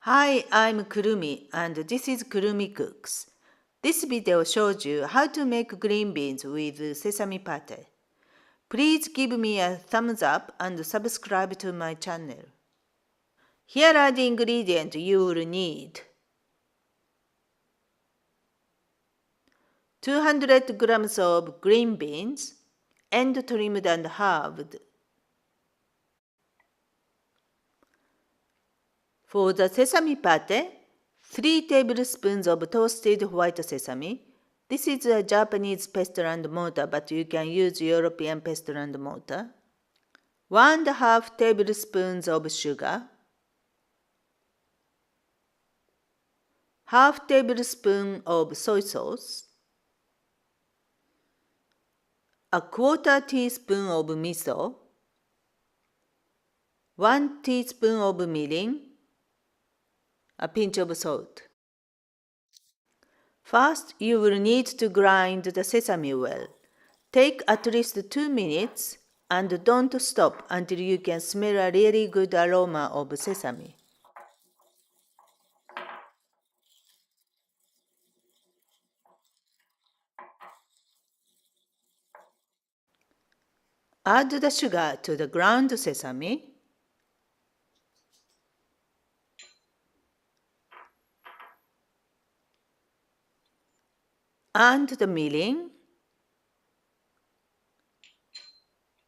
Hi, I'm Kurumi and this is kurumicooks. This video shows you how to make green beans with sesame pate. Please give me a thumbs up and subscribe to my channel. Here are the ingredients you will need. 200 grams of green beans, end trimmed and halved. For the sesame pate, 3 tablespoons of toasted white sesame. This is a Japanese pestle and mortar, but you can use European pestle and mortar. 1.5 tablespoons of sugar. Half tablespoon of soy sauce. A quarter teaspoon of miso. 1 teaspoon of mirin. A pinch of salt. First, you will need to grind the sesame well. Take at least 2 minutes and don't stop until you can smell a really good aroma of sesame. Add the sugar to the ground sesame. And the mirin,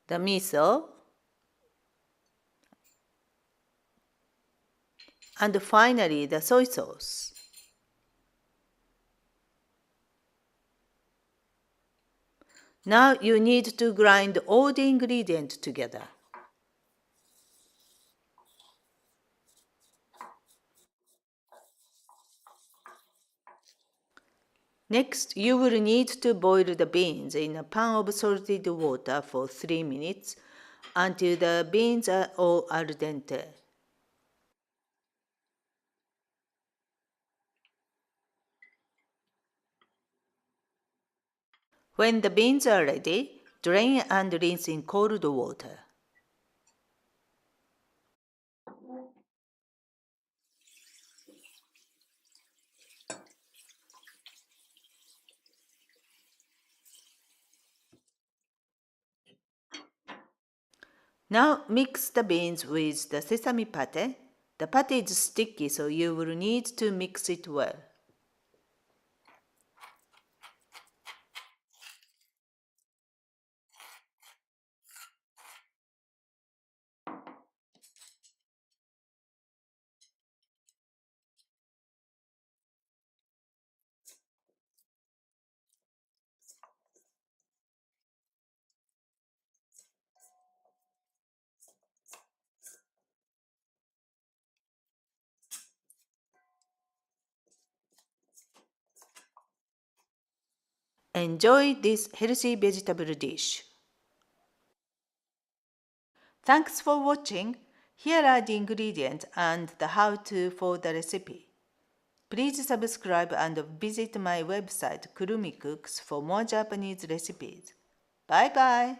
the miso, and finally the soy sauce. Now you need to grind all the ingredients together. Next, you will need to boil the beans in a pan of salted water for 3 minutes until the beans are all al dente. When the beans are ready, drain and rinse in cold water. Now mix the beans with the sesame pate. The pate is sticky, so you will need to mix it well. Enjoy this healthy vegetable dish. Thanks for watching. Here are the ingredients and the how-to for the recipe. Please subscribe and visit my website Kurumicooks for more Japanese recipes. Bye bye!